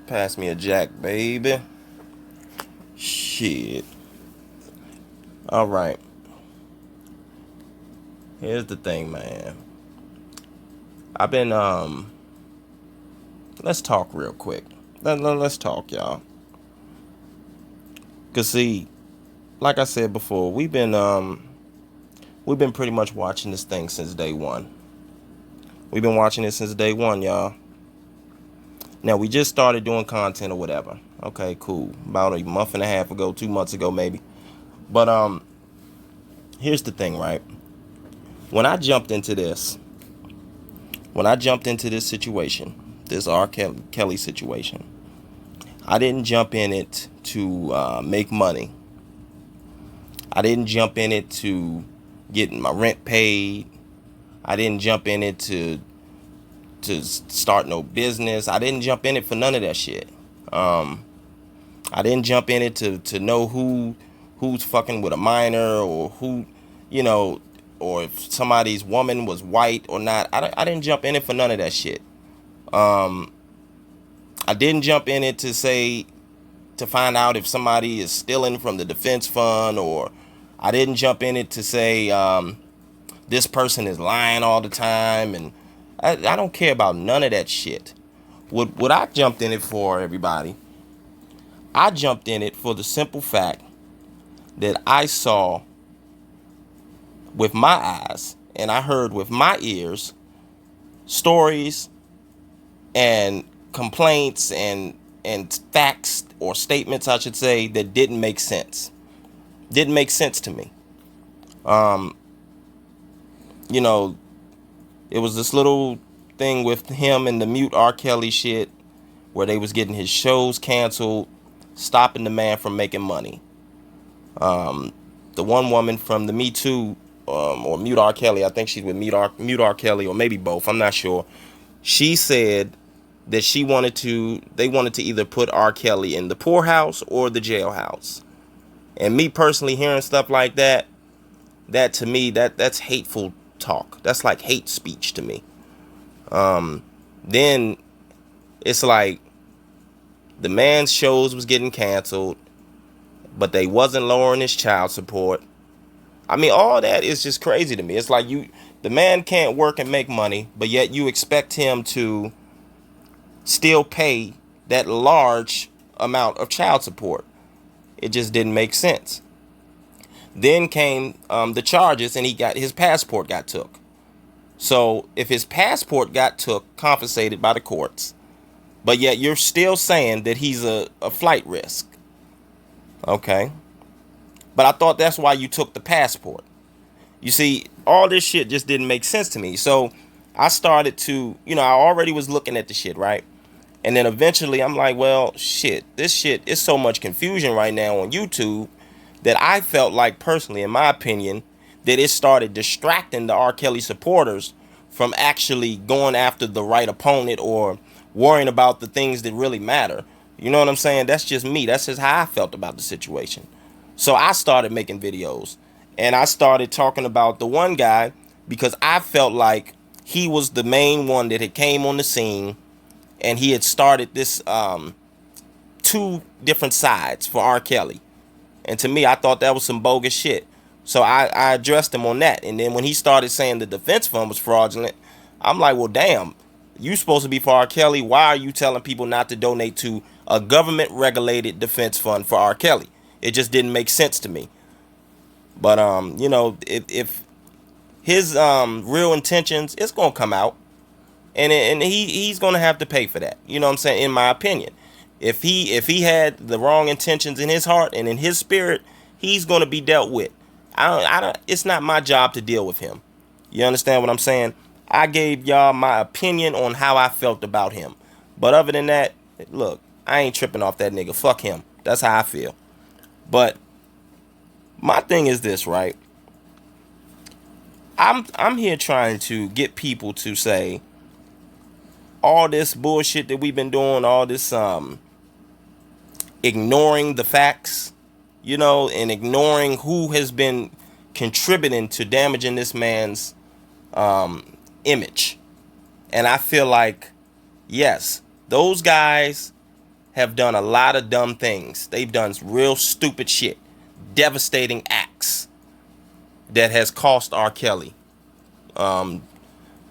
Pass me a jack, baby. Shit. All right. Here's the thing, man. I've been Let's talk real quick. Let's talk, y'all. Cause see, like I said before, we've been pretty much watching this thing since day one. We've been watching it since day one, y'all. Now we just started doing content or whatever. Okay, cool. About a month and a half ago, 2 months ago, maybe. But here's the thing, right? When I jumped into this, situation, this R. Kelly situation, I didn't jump in it to make money. I didn't jump in it to get my rent paid. I didn't jump in it to start no business. I didn't jump in it for none of that shit. I didn't jump in it to know who's fucking with a minor, or who, you know, or if somebody's woman was white or not. I didn't jump in it for none of that shit. I didn't jump in it to find out if somebody is stealing from the defense fund, or I didn't jump in it to say this person is lying all the time, and I don't care about none of that shit. What I jumped in it for, everybody, I jumped in it for the simple fact that I saw with my eyes and I heard with my ears stories and complaints and facts, or statements I should say, that didn't make sense. Didn't make sense to me. You know, it was this little thing with him and the mute R. Kelly shit, where they was getting his shows canceled, stopping the man from making money. The one woman from the Me Too, or Mute R. Kelly, I think she's with Mute R. Kelly, or maybe both, I'm not sure. She said that they wanted to either put R. Kelly in the poorhouse or the jailhouse. And me personally hearing stuff like that to me, that's hateful talk. That's like hate speech to me. Then it's like the man's shows was getting canceled, but they wasn't lowering his child support. I mean, all that is just crazy to me. It's like the man can't work and make money, but yet you expect him to still pay that large amount of child support. It just didn't make sense. Then came the charges, and his passport got took. So if his passport got took, confiscated by the courts, but yet you're still saying that he's a flight risk. Okay. But I thought that's why you took the passport. You see, all this shit just didn't make sense to me. So I started to, I already was looking at the shit, right? And then eventually I'm like, well, shit, this shit is so much confusion right now on YouTube that I felt like, personally, in my opinion, that it started distracting the R. Kelly supporters from actually going after the right opponent or worrying about the things that really matter. You know what I'm saying? That's just me. That's just how I felt about the situation. So I started making videos, and I started talking about the one guy because I felt like he was the main one that had came on the scene, and he had started this two different sides for R. Kelly. And to me, I thought that was some bogus shit. So I addressed him on that. And then when he started saying the defense fund was fraudulent, I'm like, well, damn, you supposed to be for R. Kelly. Why are you telling people not to donate to a government-regulated defense fund for R. Kelly? It just didn't make sense to me. But, if his real intentions, it's going to come out. And he's going to have to pay for that. You know what I'm saying? In my opinion. If he had the wrong intentions in his heart and in his spirit, he's going to be dealt with. I don't. It's not my job to deal with him. You understand what I'm saying? I gave y'all my opinion on how I felt about him. But other than that, look, I ain't tripping off that nigga. Fuck him. That's how I feel. But my thing is this, right? I'm here trying to get people to say all this bullshit that we've been doing, all this ignoring the facts, and ignoring who has been contributing to damaging this man's image. And I feel like, yes, those guys have done a lot of dumb things. They've done real stupid shit, devastating acts that has cost R. Kelly.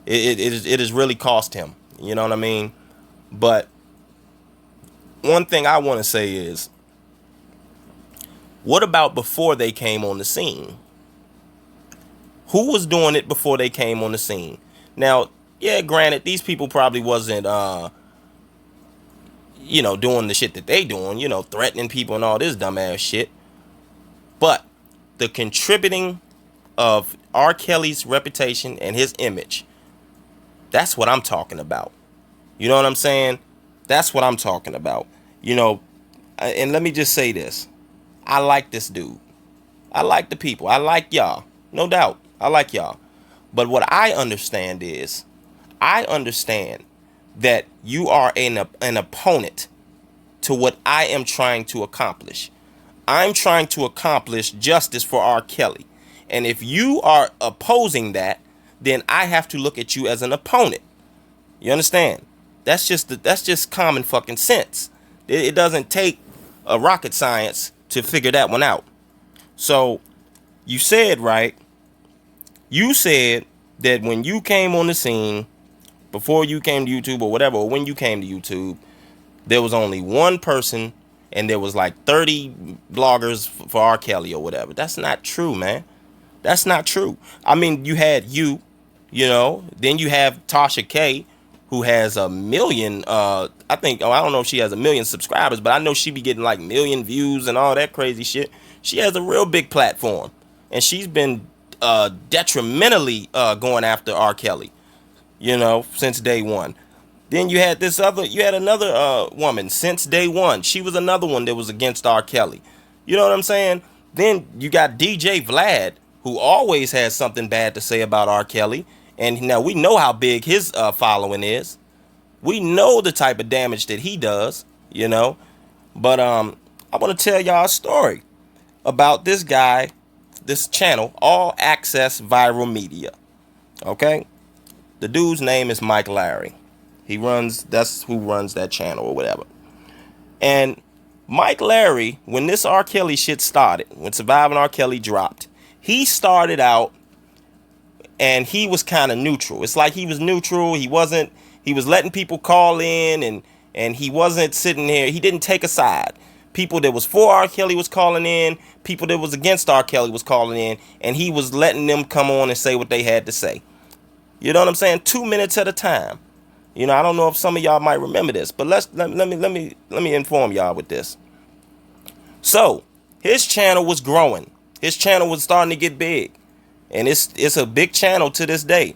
It has really cost him. You know what I mean? But one thing I want to say is, what about before they came on the scene? Who was doing it before they came on the scene? Now, yeah, granted, these people probably wasn't, doing the shit that they doing, threatening people and all this dumbass shit. But the contributing of R. Kelly's reputation and his image, that's what I'm talking about. You know what I'm saying? That's what I'm talking about. And let me just say this. I like this dude. I like the people. I like y'all. No doubt. I like y'all. But what I understand is, I understand that you are an opponent to what I am trying to accomplish. I'm trying to accomplish justice for R. Kelly. And if you are opposing that, then I have to look at you as an opponent. You understand? That's just common fucking sense. It doesn't take a rocket science to figure that one out. So you said, right? You said that when you came on the scene, before you came to YouTube or whatever, or when you came to YouTube, there was only one person and there was like 30 bloggers for R. Kelly or whatever. That's not true, man. That's not true. I mean, you had then you have Tasha K, who has 1 million, I don't know if she has 1 million subscribers, but I know she be getting like 1 million views and all that crazy shit. She has a real big platform, and she's been detrimentally going after R. Kelly, since day one. Then you had another woman since day one. She was another one that was against R. Kelly. You know what I'm saying? Then you got DJ Vlad, who always has something bad to say about R. Kelly. And now we know how big his following is. We know the type of damage that he does, But I want to tell y'all a story about this guy, this channel, All Access Viral Media. Okay? The dude's name is Mike Larry. That's who runs that channel or whatever. And Mike Larry, when this R. Kelly shit started, when Surviving R. Kelly dropped, he started out and he was kind of neutral. It's like he was neutral. He was letting people call in and he wasn't sitting there. He didn't take a side. People that was for R. Kelly was calling in. People that was against R. Kelly was calling in. And he was letting them come on and say what they had to say. You know what I'm saying? 2 minutes at a time. I don't know if some of y'all might remember this, but let me inform y'all with this. So his channel was growing. His channel was starting to get big. And it's a big channel to this day.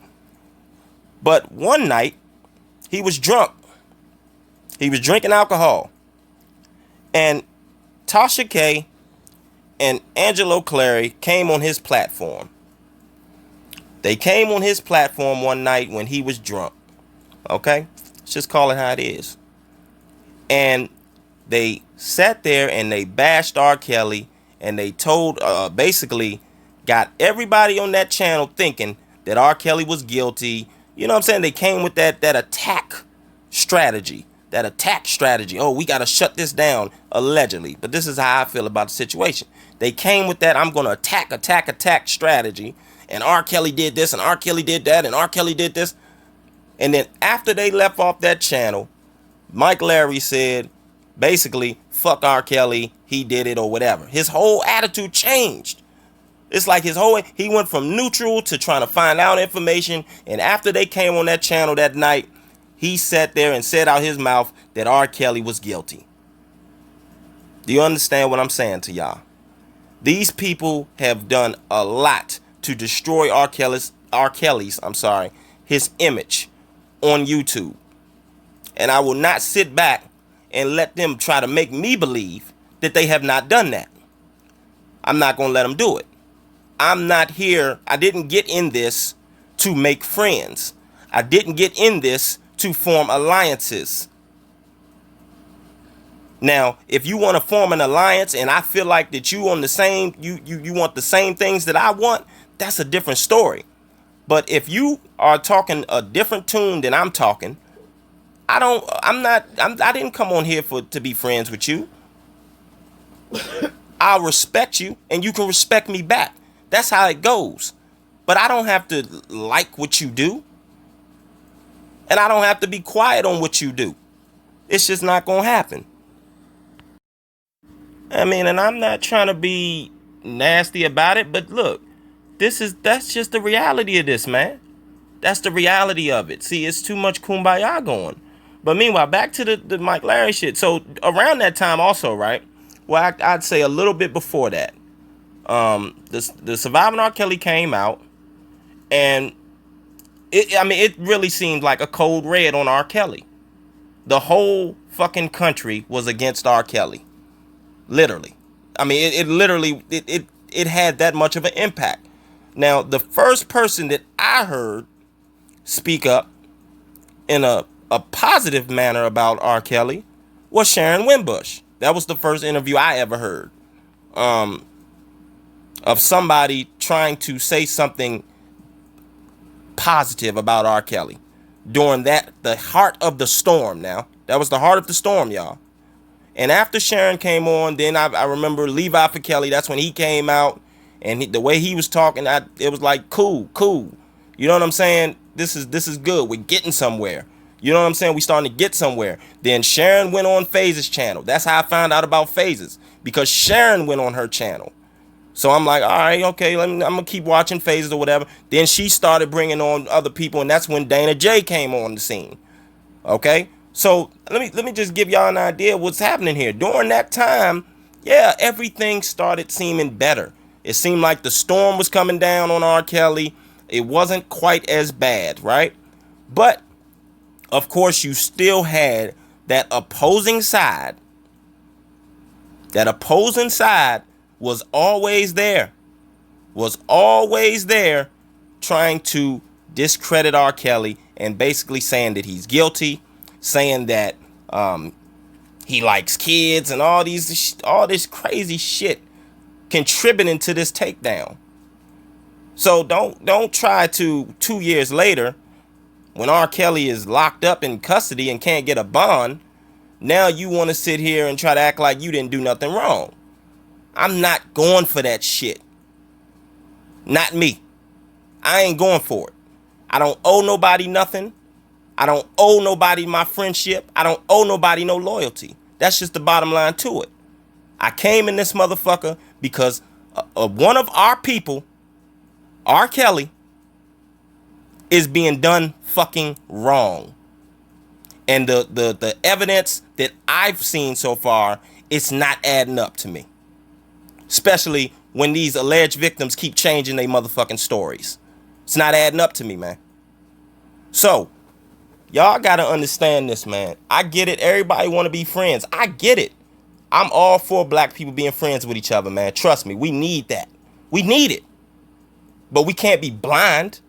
But one night, he was drunk. He was drinking alcohol. And Tasha K and Angelo Clary came on his platform. They came on his platform one night when he was drunk. Okay? Let's just call it how it is. And they sat there and they bashed R. Kelly. And they told, basically, got everybody on that channel thinking that R. Kelly was guilty. You know what I'm saying? They came with that attack strategy. That attack strategy. Oh, we got to shut this down, allegedly. But this is how I feel about the situation. They came with that I'm going to attack strategy. And R. Kelly did this, and R. Kelly did that, and R. Kelly did this. And then after they left off that channel, Mike Larry said, basically, fuck R. Kelly, he did it or whatever. His whole attitude changed. It's like he went from neutral to trying to find out information. And after they came on that channel that night, he sat there and said out his mouth that R. Kelly was guilty. Do you understand what I'm saying to y'all? These people have done a lot to destroy R. Kelly's, his image on YouTube. And I will not sit back and let them try to make me believe that they have not done that. I'm not going to let them do it. I'm not here. I didn't get in this to make friends. I didn't get in this to form alliances. Now, if you want to form an alliance and I feel like that you on the same, you want the same things that I want, that's a different story. But if you are talking a different tune than I'm talking, I didn't come on here to be friends with you. I'll respect you and you can respect me back. That's how it goes. But I don't have to like what you do. And I don't have to be quiet on what you do. It's just not going to happen. I mean, and I'm not trying to be nasty about it, but look, that's just the reality of this, man. That's the reality of it. See, it's too much kumbaya going. But meanwhile, back to the Mike Larry shit. So around that time also, right? Well, I'd say a little bit before that. The Surviving R. Kelly came out, and it really seemed like a code red on R. Kelly. The whole fucking country was against R. Kelly. Literally. I mean, it had that much of an impact. Now, the first person that I heard speak up in a positive manner about R. Kelly was Sharon Winbush. That was the first interview I ever heard of somebody trying to say something positive about R. Kelly during the heart of the storm. Now, that was the heart of the storm, y'all. And after Sharon came on, then I remember Levi for Kelly. That's when he came out, and the way he was talking, it was like cool. You know what I'm saying? This is good. We're getting somewhere. You know what I'm saying? We starting to get somewhere. Then Sharon went on Phase's channel. That's how I found out about Phases, because Sharon went on her channel. So I'm like, all right, okay, I'm gonna keep watching Phases or whatever. Then she started bringing on other people, and that's when Dana J came on the scene. Okay, so let me just give y'all an idea of what's happening here. During that time, yeah, everything started seeming better. It seemed like the storm was coming down on R. Kelly. It wasn't quite as bad, right? But of course, you still had that opposing side. That opposing side was always there. Trying to discredit R. Kelly and basically saying that he's guilty, saying that he likes kids and all this crazy shit contributing to this takedown. So don't try to 2 years later, when R. Kelly is locked up in custody and can't get a bond, now you want to sit here and try to act like you didn't do nothing wrong. I'm not going for that shit. Not me. I ain't going for it. I don't owe nobody nothing. I don't owe nobody my friendship. I don't owe nobody no loyalty. That's just the bottom line to it. I came in this motherfucker because one of our people, R. Kelly, is being done fucking wrong. And the evidence that I've seen so far, it's not adding up to me. Especially when these alleged victims keep changing their motherfucking stories. It's not adding up to me, man. So, y'all gotta understand this, man. I get it. Everybody want to be friends. I get it. I'm all for black people being friends with each other, man. Trust me, we need that. We need it. But we can't be blind.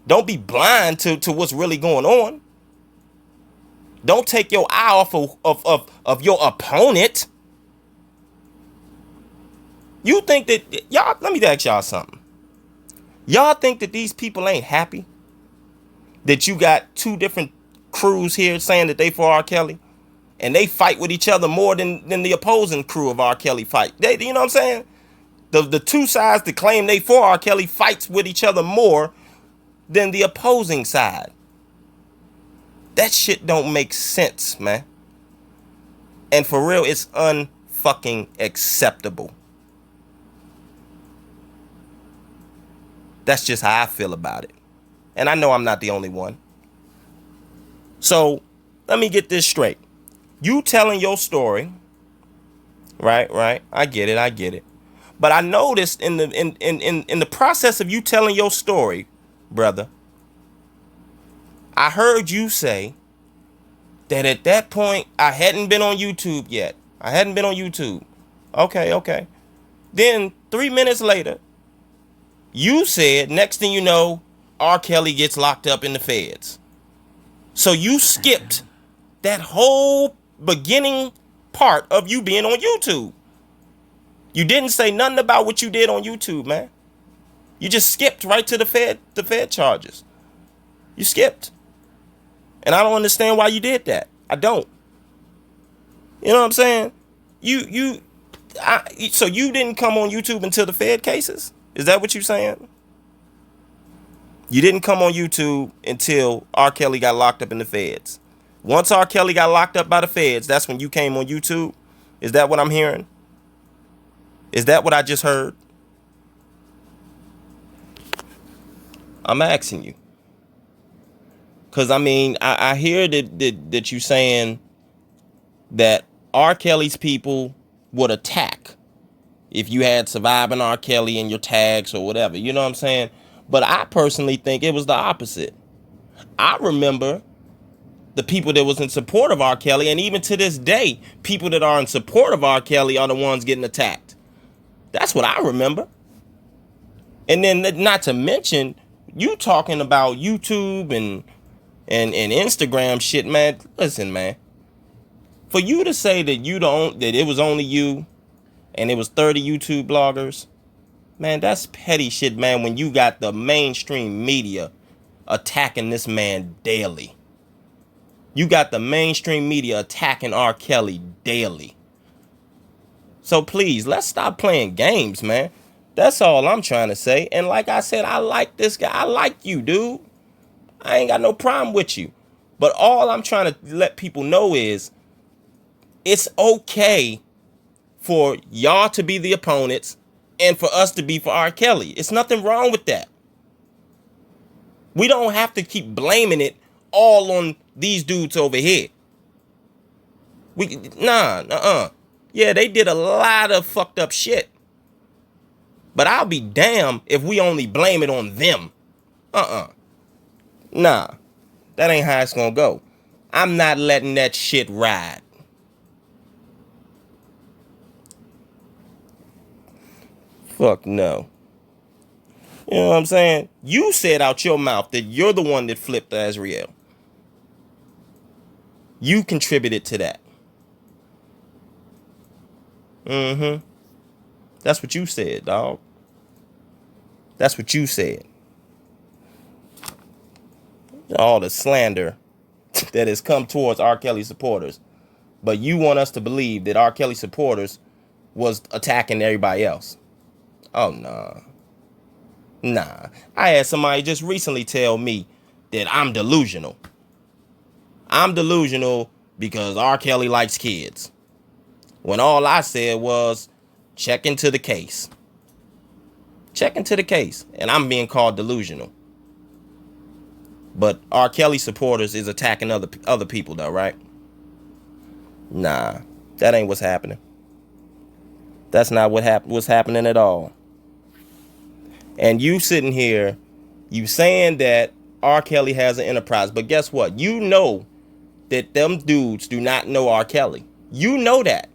Don't be blind to what's really going on. Don't take your eye off of your opponent. You think that, y'all, let me ask y'all something. Y'all think that these people ain't happy that you got two different crews here saying that they for R. Kelly, and they fight with each other more than the opposing crew of R. Kelly fight? You know what I'm saying? The two sides that claim they for R. Kelly fights with each other more than the opposing side. That shit don't make sense, man. And for real, it's unfucking acceptable. That's just how I feel about it. And I know I'm not the only one. So let me get this straight. You telling your story, right? I get it. But I noticed in the process of you telling your story, brother, I heard you say that at that point I hadn't been on YouTube yet. Okay. Then 3 minutes later, you said, next thing you know, R. Kelly gets locked up in the feds. So you skipped that whole beginning part of you being on YouTube. You didn't say nothing about what you did on YouTube, man. You just skipped right to the Fed charges. You skipped. And I don't understand why you did that. I don't. You know what I'm saying? So you didn't come on YouTube until the Fed cases? Is that what you're saying? You didn't come on YouTube until R. Kelly got locked up in the Feds. Once R. Kelly got locked up by the Feds, that's when you came on YouTube? Is that what I'm hearing? Is that what I just heard? I'm asking you. Because, I mean, I hear that you saying that R. Kelly's people would attack if you had surviving R. Kelly in your tags or whatever. You know what I'm saying? But I personally think it was the opposite. I remember the people that was in support of R. Kelly, and even to this day, people that are in support of R. Kelly are the ones getting attacked. That's what I remember. And then not to mention, you talking about YouTube and Instagram shit, man. Listen, man. For you to say that that it was only you and it was 30 YouTube bloggers, man, that's petty shit, man, when you got the mainstream media attacking this man daily. You got the mainstream media attacking R. Kelly daily. So please, let's stop playing games, man. That's all I'm trying to say. And like I said, I like this guy. I like you, dude. I ain't got no problem with you. But all I'm trying to let people know is it's okay for y'all to be the opponents and for us to be for R. Kelly. It's nothing wrong with that. We don't have to keep blaming it all on these dudes over here. Yeah, they did a lot of fucked up shit. But I'll be damned if we only blame it on them. Nah, that ain't how it's gonna go. I'm not letting that shit ride. Fuck no. You know what I'm saying? You said out your mouth that you're the one that flipped Azriel. You contributed to that. That's what you said, dog. That's what you said. All the slander that has come towards R. Kelly supporters. But you want us to believe that R. Kelly supporters was attacking everybody else. Oh, nah. Nah. I had somebody just recently tell me that I'm delusional. I'm delusional because R. Kelly likes kids. When all I said was, check into the case. Check into the case. And I'm being called delusional. But R. Kelly supporters is attacking other people though, right? Nah. That ain't what's happening. That's not what's happening at all. And you sitting here, you saying that R. Kelly has an enterprise. But guess what? You know that them dudes do not know R. Kelly. You know that.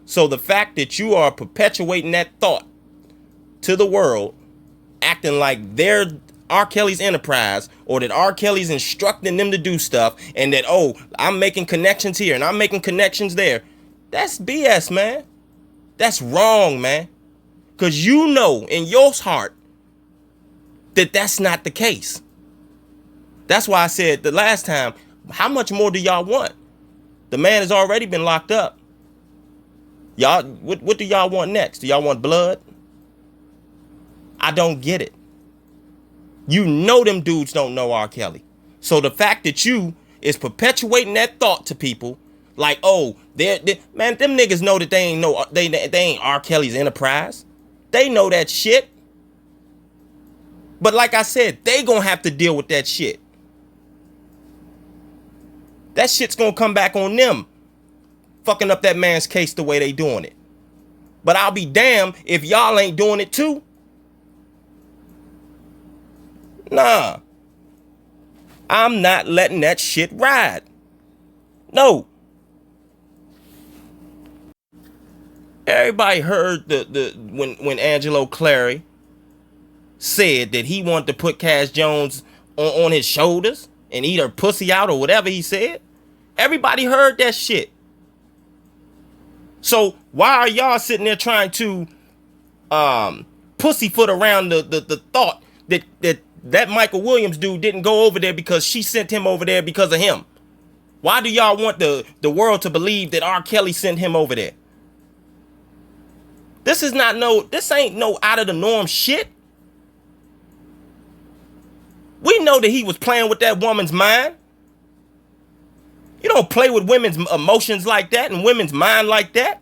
So the fact that you are perpetuating that thought to the world, acting like they're R. Kelly's enterprise, or that R. Kelly's instructing them to do stuff, and that, oh, I'm making connections here and I'm making connections there. That's BS, man. That's wrong, man. Because you know in your heart that that's not the case. That's why I said the last time, how much more do y'all want? The man has already been locked up. Y'all, what do y'all want next? Do y'all want blood? I don't get it. You know them dudes don't know R. Kelly. So the fact that you is perpetuating that thought to people, like, oh, man, them niggas know that they ain't R. Kelly's enterprise. They know that shit. But like I said, they gonna have to deal with that shit. That shit's gonna come back on them, fucking up that man's case the way they doing it. But I'll be damned if y'all ain't doing it too. Nah. I'm not letting that shit ride. No. Everybody heard when Angelo Clary said that he wanted to put Cash Jones on his shoulders and eat her pussy out or whatever he said. Everybody heard that shit. So why are y'all sitting there trying to pussyfoot around the thought that that Michael Williams dude didn't go over there because she sent him over there because of him? Why do y'all want the world to believe that R. Kelly sent him over there? This ain't no out of the norm shit. We know that he was playing with that woman's mind. You don't play with women's emotions like that and women's mind like that.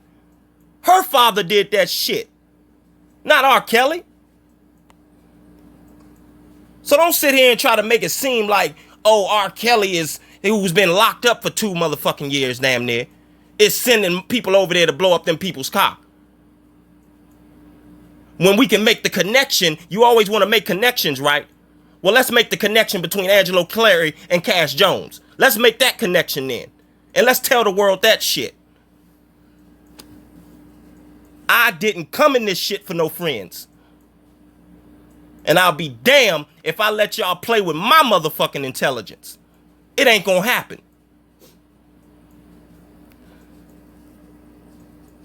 Her father did that shit, not R. Kelly. So don't sit here and try to make it seem like, oh, R. Kelly who's been locked up for 2 motherfucking years damn near, is sending people over there to blow up them people's cock. When we can make the connection, you always want to make connections, right? Well, let's make the connection between Angelo Clary and Cash Jones. Let's make that connection then. And let's tell the world that shit. I didn't come in this shit for no friends. And I'll be damned if I let y'all play with my motherfucking intelligence. It ain't gonna happen.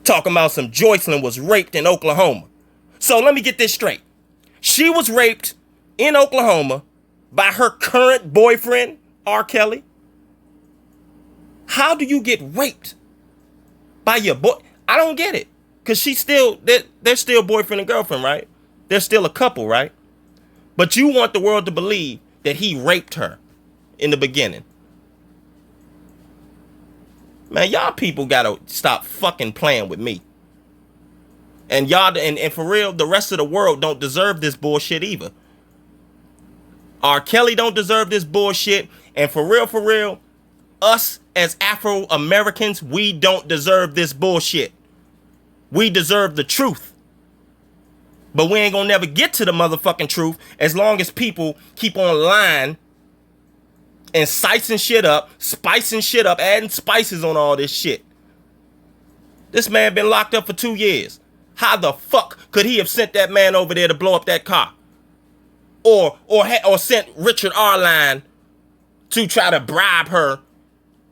Talking about some Joycelyn was raped in Oklahoma. So let me get this straight. She was raped in Oklahoma by her current boyfriend, R. Kelly. How do you get raped by your boy? I don't get it. Because they're still boyfriend and girlfriend, right? They're still a couple, right? But you want the world to believe that he raped her in the beginning. Man, y'all people gotta stop fucking playing with me. And y'all, and for real, the rest of the world don't deserve this bullshit either. R. Kelly don't deserve this bullshit. And for real, us as Afro-Americans, we don't deserve this bullshit. We deserve the truth. But we ain't gonna never get to the motherfucking truth as long as people keep on lying and spicing shit up, adding spices on all this shit. This man been locked up for 2 years. How the fuck could he have sent that man over there to blow up that car? Or sent Richard Arline to try to bribe her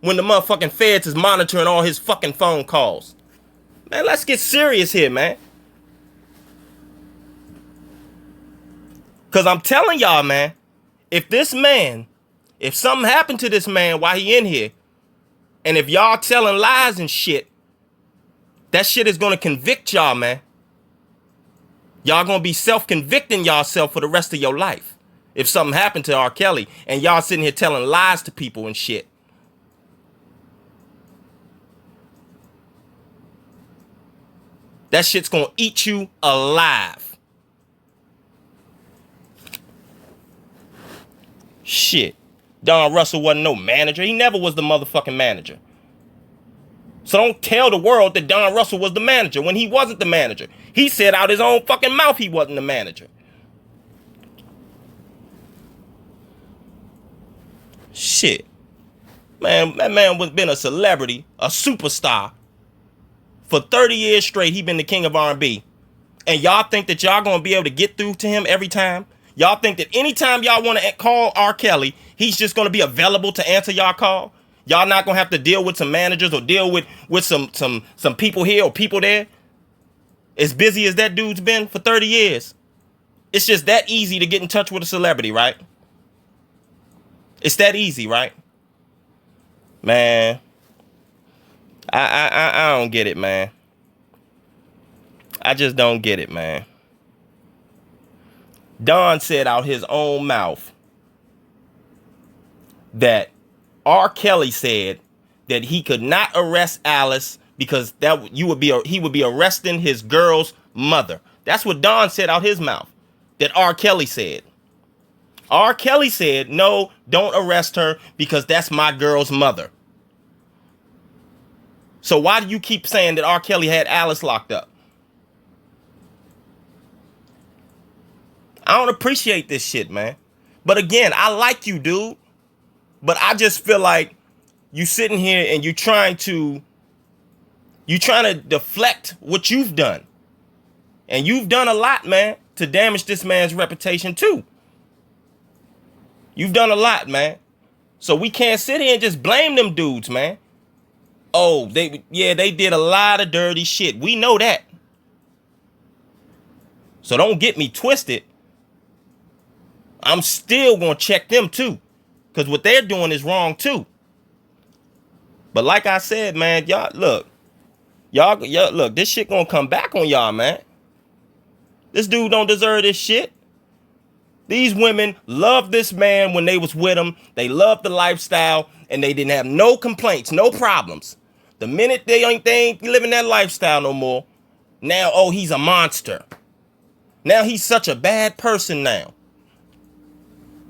when the motherfucking feds is monitoring all his fucking phone calls? Man, let's get serious here, man. Because I'm telling y'all, man, if something happened to this man while he in here, and if y'all telling lies and shit, that shit is going to convict y'all, man. Y'all going to be self-convicting yourself for the rest of your life. If something happened to R. Kelly and y'all sitting here telling lies to people and shit. That shit's going to eat you alive. Shit. Don Russell wasn't no manager. He never was the motherfucking manager. So don't tell the world that Don Russell was the manager when he wasn't the manager. He said out his own fucking mouth he wasn't the manager. Shit. Man, that man was been a celebrity, a superstar. For 30 years straight, he been the king of R&B. And y'all think that y'all gonna be able to get through to him every time? Y'all think that anytime y'all want to call R. Kelly, he's just gonna be available to answer y'all call? Y'all not gonna have to deal with some managers or deal with some people here or people there? As busy as that dude's been for 30 years. It's just that easy to get in touch with a celebrity, right? It's that easy, right? Man, I don't get it, man. I just don't get it, man. Don said out his own mouth that R. Kelly said that he could not arrest Alice because he would be arresting his girl's mother. That's what Don said out his mouth. That R. Kelly said. R. Kelly said, no, don't arrest her because that's my girl's mother. So why do you keep saying that R. Kelly had Alice locked up? I don't appreciate this shit, man. But again, I like you, dude. But I just feel like you sitting here and you trying to deflect what you've done. And you've done a lot, man, to damage this man's reputation too. You've done a lot, man. So we can't sit here and just blame them dudes, man. Oh, they did a lot of dirty shit. We know that. So don't get me twisted. I'm still gonna check them too, because what they're doing is wrong too. But like I said, man, y'all look, this shit gonna come back on y'all, man. This dude don't deserve this shit. These women loved this man when they was with him. They loved the lifestyle, and they didn't have no complaints, no problems. The minute they ain't living that lifestyle no more, now, oh, he's a monster. Now he's such a bad person now.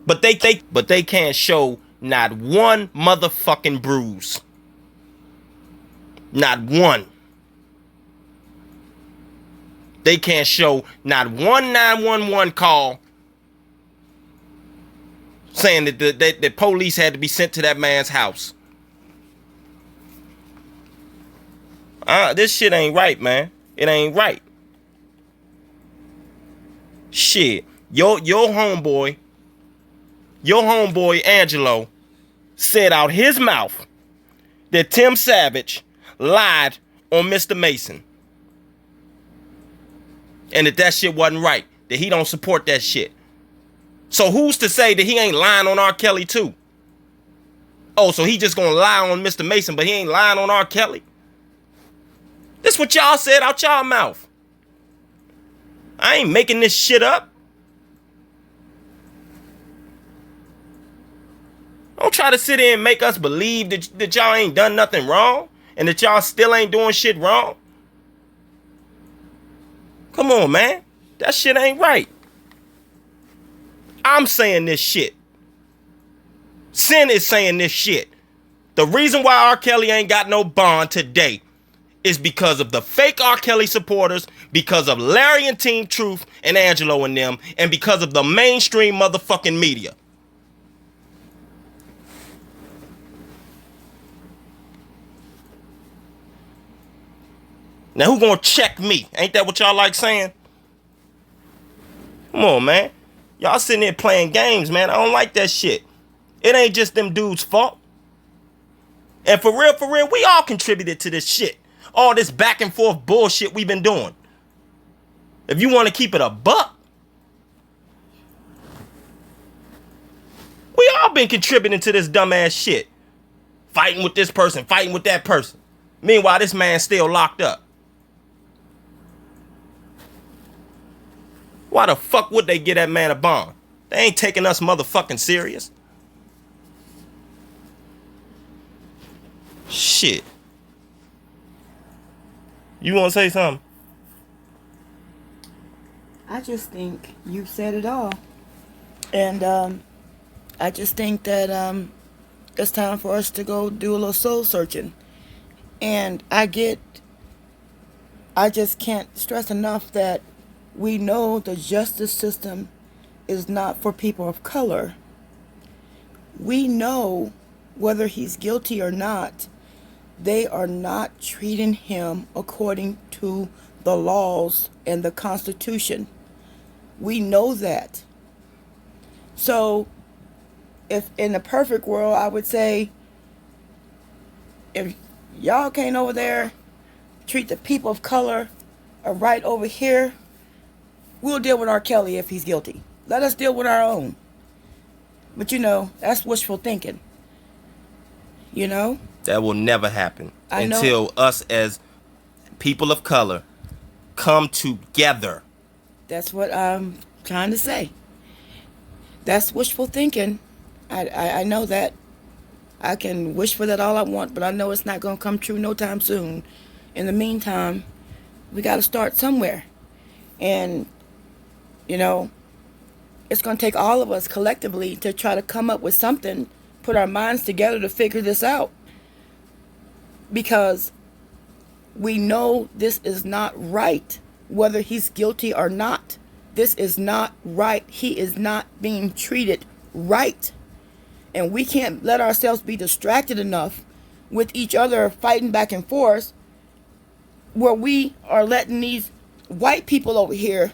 But they can't show not one motherfucking bruise. Not one. They can't show not one 911 call saying that the police had to be sent to that man's house. This shit ain't right, man. It ain't right. Shit. Your homeboy Angelo said out his mouth that Tim Savage lied on Mr. Mason. And that shit wasn't right. That he don't support that shit. So who's to say that he ain't lying on R. Kelly too? Oh, so he just gonna lie on Mr. Mason, but he ain't lying on R. Kelly? This what y'all said out y'all mouth. I ain't making this shit up. Don't try to sit here and make us believe that y'all ain't done nothing wrong and that y'all still ain't doing shit wrong. Come on, man. That shit ain't right. I'm saying this shit. Sin is saying this shit. The reason why R. Kelly ain't got no bond today is because of the fake R. Kelly supporters, because of Larry and Team Truth and Angelo and them, and because of the mainstream motherfucking media. Now who gonna check me? Ain't that what y'all like saying? Come on, man. Y'all sitting there playing games, man. I don't like that shit. It ain't just them dudes' fault. And for real, we all contributed to this shit. All this back and forth bullshit we've been doing. If you want to keep it a buck, we all been contributing to this dumbass shit. Fighting with this person, fighting with that person. Meanwhile, this man's still locked up. Why the fuck would they get that man a bond? They ain't taking us motherfucking serious. Shit. You want to say something? I just think you said it all. And I just think that it's time for us to go do a little soul searching. And I just can't stress enough that we know the justice system is not for people of color. We know whether he's guilty or not, they are not treating him according to the laws and the Constitution. We know that. So, if in a perfect world, I would say, if y'all can't over there treat the people of color right over here, we'll deal with R. Kelly if he's guilty. Let us deal with our own. But that's wishful thinking. That will never happen until us as people of color come together. That's what I'm trying to say. That's wishful thinking. I know that. I can wish for that all I want, but I know it's not going to come true no time soon. In the meantime, we got to start somewhere. And, it's going to take all of us collectively to try to come up with something, put our minds together to figure this out. Because we know this is not right, whether he's guilty or not. This is not right. He is not being treated right. And we can't let ourselves be distracted enough with each other fighting back and forth where we are letting these white people over here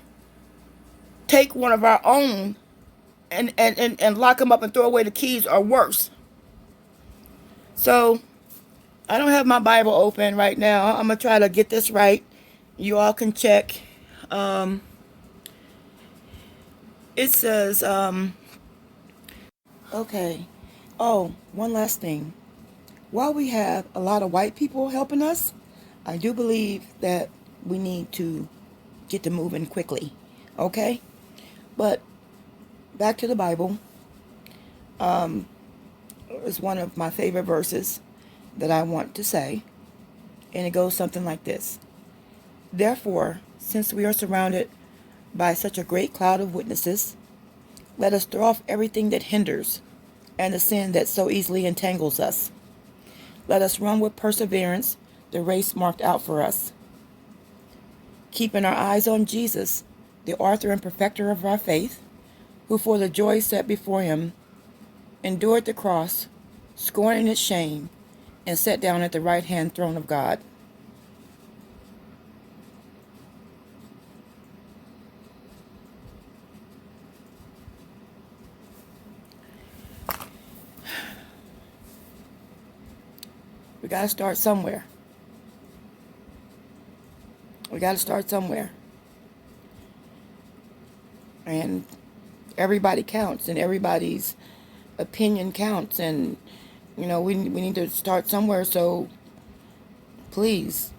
take one of our own and lock them up and throw away the keys or worse. So, I don't have my Bible open right now. I'm going to try to get this right. You all can check. It says, Okay. Oh, one last thing. While we have a lot of white people helping us, I do believe that we need to get to moving quickly. Okay? But back to the Bible. It's one of my favorite verses that I want to say. And it goes something like this. Therefore, since we are surrounded by such a great cloud of witnesses, let us throw off everything that hinders and the sin that so easily entangles us. Let us run with perseverance the race marked out for us, keeping our eyes on Jesus, the author and perfecter of our faith, who for the joy set before him endured the cross, scorning its shame, and sat down at the right hand throne of God. We got to start somewhere. We got to start somewhere. And everybody counts, and everybody's opinion counts, and we need to start somewhere. So please,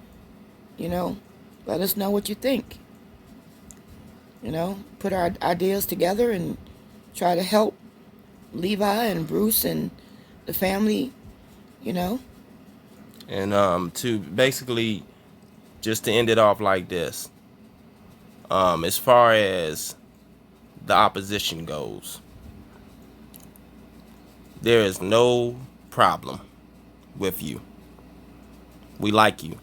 let us know what you think. Put our ideas together and try to help Levi and Bruce and the family. And to basically just to end it off like this, as far as the opposition goes, there is no problem with you. We like you.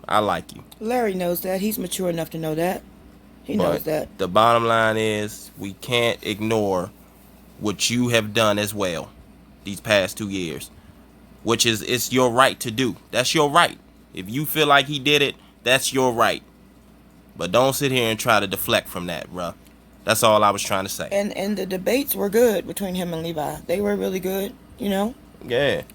I like you. Larry knows that. He's mature enough to know that. He knows But that. the bottom line is we can't ignore what you have done as well these past 2 years, which is it's your right to do. That's your right. If you feel like he did it, that's your right. But don't sit here and try to deflect from that, bruh. That's all I was trying to say. And the debates were good between him and Levi. They were really good, Yeah.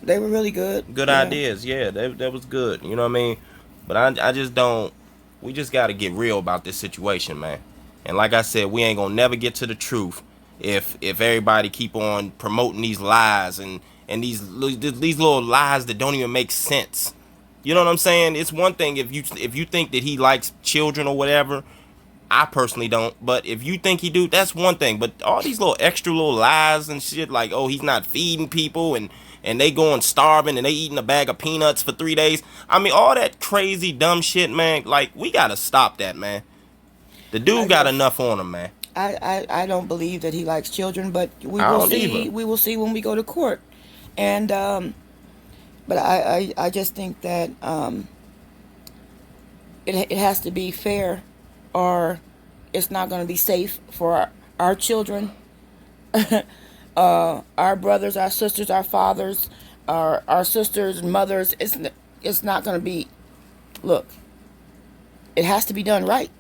They were really good. Good ideas. Yeah, that was good. You know what I mean? But I just don't. We just got to get real about this situation, man. And like I said, we ain't gonna never get to the truth if everybody keep on promoting these lies and these little lies that don't even make sense. You know what I'm saying? It's one thing if you think that he likes children or whatever. I personally don't, but if you think he do, that's one thing. But all these little extra little lies and shit, like, oh, he's not feeding people and they going starving and they eating a bag of peanuts for 3 days. I mean, all that crazy dumb shit, man. Like, we gotta stop that, man. The I dude got just enough on him, man. I don't believe that he likes children, but we I will don't see. either. We will see when we go to court. And but I just think that it has to be fair, or it's not going to be safe for our children, our brothers, our sisters, our fathers, our sisters and mothers. It's not going to be. Look, it has to be done right,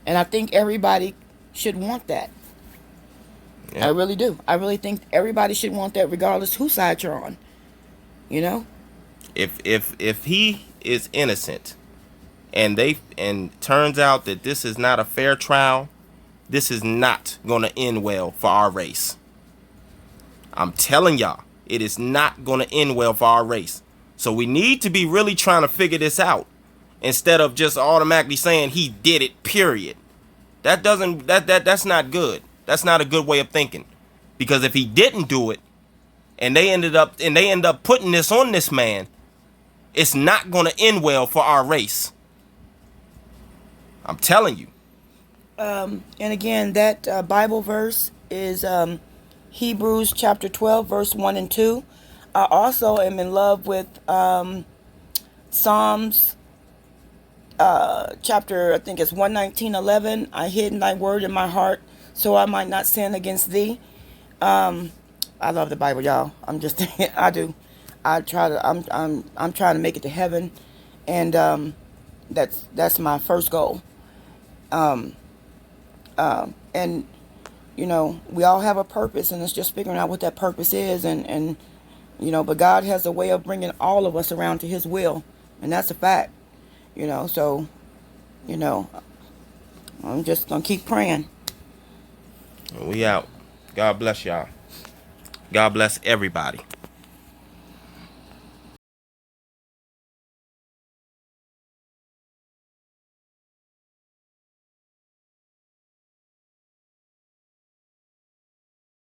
and I think everybody should want that. I Yeah. really do. I really think everybody should want that, regardless whose side you're on. You know. If he is innocent and turns out that this is not a fair trial, this is not gonna end well for our race. I'm telling y'all, it is not gonna end well for our race. So we need to be really trying to figure this out instead of just automatically saying he did it. Period. That doesn't that's not good. That's not a good way of thinking. Because if he didn't do it and they end up putting this on this man, it's not gonna end well for our race. I'm telling you. And again, that Bible verse is Hebrews chapter 12, verse 1 and 2. I also am in love with Psalms chapter, I think it's 119:11. I hid thy word in my heart so I might not sin against thee. I love the Bible, y'all. I'm just, I do. I'm trying to make it to heaven, and that's my first goal. And we all have a purpose, and it's just figuring out what that purpose is, and but God has a way of bringing all of us around to His will, and that's a fact. So I'm just gonna keep praying. We out. God bless y'all. God bless everybody.